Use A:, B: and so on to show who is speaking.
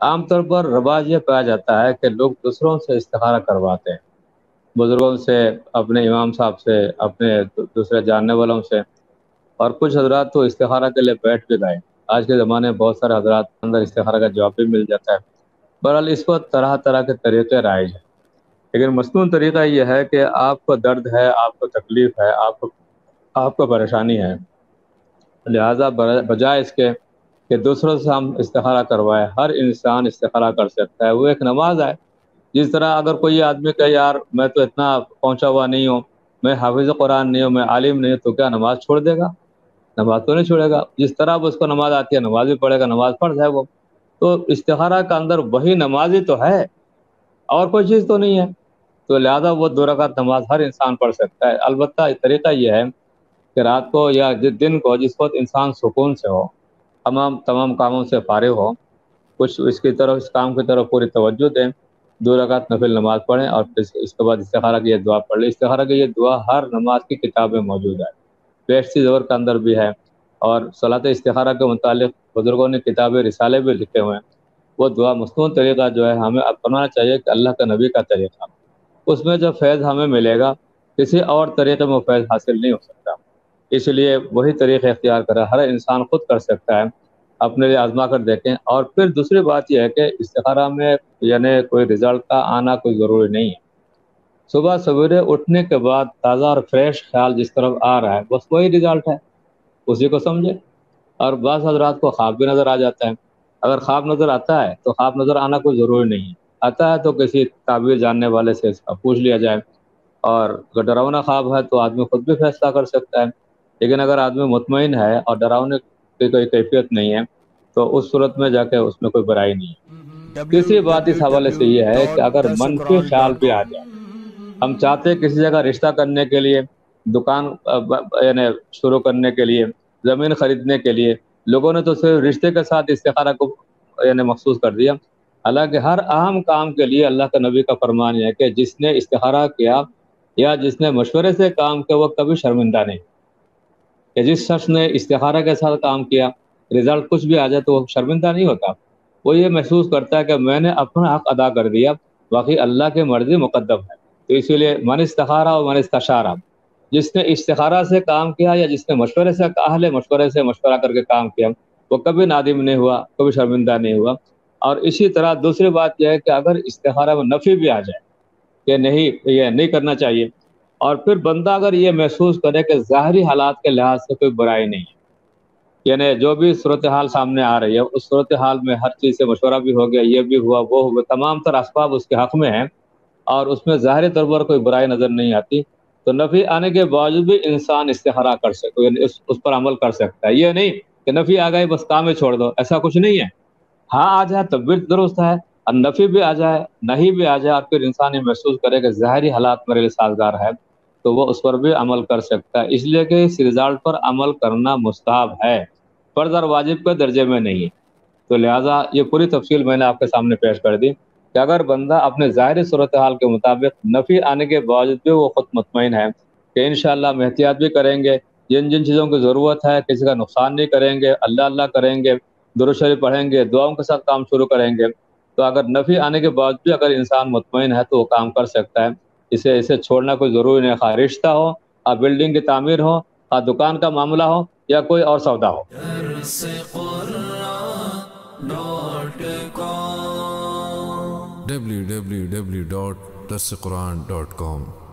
A: عام طور پر رواج یہ پایا جاتا ہے کہ لوگ دوسروں سے استخارہ کرواتے ہیں، بزرگوں سے، اپنے امام صاحب سے، اپنے دوسرے جاننے والوں سے، اور کچھ حضرات تو استخارہ کے لیے بیٹھ بھی گئے۔ آج کے زمانے میں بہت سارے حضرات کے اندر استخارہ کا جواب بھی مل جاتا ہے۔ بہرحال اس وقت طرح طرح کے طریقے رائج ہیں، لیکن مصنون طریقہ یہ ہے کہ آپ کو درد ہے، آپ کو تکلیف ہے، آپ کو پریشانی ہے، لہٰذا بجائے اس کے کہ دوسروں سے ہم استخارہ کروائے، ہر انسان استخارہ کر سکتا ہے۔ وہ ایک نماز ہے، جس طرح اگر کوئی آدمی کہ یار میں تو اتنا پہنچا ہوا نہیں ہوں، میں حافظ قرآن نہیں ہوں، میں عالم نہیں ہوں، تو کیا نماز چھوڑ دے گا؟ نماز تو نہیں چھوڑے گا۔ جس طرح اب اس کو نماز آتی ہے نماز بھی پڑھے گا، نماز فرض ہے وہ۔ تو استخارہ کا اندر وہی نماز ہی تو ہے، اور کوئی چیز تو نہیں ہے، تو لہذا وہ 2 رکعت نماز ہر انسان پڑھ سکتا ہے۔ البتہ طریقہ یہ ہے کہ رات کو یا جس دن کو، جس وقت انسان سکون سے ہو، تمام کاموں سے فارغ ہو، کچھ اس کام کی طرف پوری توجہ دیں، 2 رکعت نفل نماز پڑھیں، اور پھر اس کے بعد استخارہ کی یہ دعا پڑھ لیں۔ استخارہ کی یہ دعا ہر نماز کی کتاب میں موجود ہے، بیشتی زبر کے اندر بھی ہے، اور صلاۃ استخارہ کے متعلق بزرگوں نے کتابیں رسالے بھی لکھے ہوئے ہیں۔ وہ دعا مصنون طریقہ جو ہے ہمیں اپنانا چاہیے کہ اللہ کے نبی کا طریقہ، اس میں جو فیض ہمیں ملے گا کسی اور طریقے میں وہ فیض حاصل نہیں ہو سکتا، اس لیے وہی طریقہ اختیار کرے۔ ہر انسان خود کر سکتا ہے، اپنے لیے آزما کر دیکھیں۔ اور پھر دوسری بات یہ ہے کہ استخارہ میں یعنی کوئی رزلٹ کا آنا کوئی ضروری نہیں ہے۔ صبح سویرے اٹھنے کے بعد تازہ اور فریش خیال جس طرف آ رہا ہے بس وہی رزلٹ ہے، اسی کو سمجھے۔ اور بعض حضرات کو خواب بھی نظر آ جاتا ہے، اگر خواب نظر آتا ہے تو خواب نظر آنا کوئی ضروری نہیں ہے، آتا ہے تو کسی تعبیر جاننے والے سے پوچھ لیا جائے، اور اگر ڈراؤنا خواب ہے تو آدمی خود بھی فیصلہ کر سکتا ہے۔ لیکن اگر آدمی مطمئن ہے اور ڈراؤنے کی کوئی کیفیت نہیں ہے تو اس صورت میں جا کے اس میں کوئی برائی نہیں ہے۔ تیسری بات اس حوالے سے یہ ہے کہ اگر منفی خیال بھی آ جائے، ہم چاہتے ہیں کسی جگہ رشتہ کرنے کے لیے، دکان یعنی شروع کرنے کے لیے، زمین خریدنے کے لیے، لوگوں نے تو صرف رشتے کے ساتھ استخارہ کو یعنی مخصوص کر دیا، حالانکہ ہر اہم کام کے لیے اللہ کے نبی کا فرمان یہ ہے کہ جس نے استخارہ کیا یا جس نے مشورے سے کام کیا وہ کبھی شرمندہ نہیں، کہ جس شخص نے استخارہ کے ساتھ کام کیا رزلٹ کچھ بھی آ جائے تو وہ شرمندہ نہیں ہوتا، وہ یہ محسوس کرتا ہے کہ میں نے اپنا حق ادا کر دیا، باقی اللہ کی مرضی مقدم ہے۔ تو اسی لیے من استخارہ و من استشارہ، جس نے استخارہ سے کام کیا یا جس نے مشورے سے اہل مشورے سے مشورہ کر کے کام کیا وہ کبھی نادم نہیں ہوا، کبھی شرمندہ نہیں ہوا۔ اور اسی طرح دوسری بات یہ ہے کہ اگر استخارہ میں نفی بھی آ جائے کہ نہیں یہ نہیں کرنا چاہیے، اور پھر بندہ اگر یہ محسوس کرے کہ ظاہری حالات کے لحاظ سے کوئی برائی نہیں ہے، یعنی جو بھی صورتحال سامنے آ رہی ہے اس صورتحال میں ہر چیز سے مشورہ بھی ہو گیا، یہ بھی ہوا وہ ہوا، تمام تر اسباب اس کے حق میں ہیں، اور اس میں ظاہری طور پر کوئی برائی نظر نہیں آتی، تو نفی آنے کے باوجود بھی انسان استخارہ کر سکتا، یعنی اس پر عمل کر سکتا ہے۔ یہ نہیں کہ نفی آ گئی بس کام ہی چھوڑ دو، ایسا کچھ نہیں ہے۔ ہاں آ جائے تب بھی درست ہے، اور نفی بھی آ جائے نہیں بھی آ جائے اور پھر انسان یہ محسوس کرے کہ ظاہری حالات میرے لیے سازگار ہے تو وہ اس پر بھی عمل کر سکتا ہے، اس لیے کہ اس رزلٹ پر عمل کرنا مستحب ہے، فرض اور واجب کے درجے میں نہیں ہے۔ تو لہٰذا یہ پوری تفصیل میں نے آپ کے سامنے پیش کر دی کہ اگر بندہ اپنے ظاہری صورتحال کے مطابق نفی آنے کے باوجود بھی وہ خود مطمئن ہے کہ انشاءاللہ ہم احتیاط بھی کریں گے، جن جن چیزوں کی ضرورت ہے کسی کا نقصان نہیں کریں گے، اللہ اللہ کریں گے، درود شریف پڑھیں گے، دعاؤں کے ساتھ کام شروع کریں گے، تو اگر نفی آنے کے بعد بھی اگر انسان مطمئن ہے تو وہ کام کر سکتا ہے۔ اسے چھوڑنا کوئی ضروری نہیں، خواہ رشتہ ہو، خواہ بلڈنگ کی تعمیر ہو، خواہ دکان کا معاملہ ہو یا کوئی اور سودا ہو۔
B: www.darsequran.com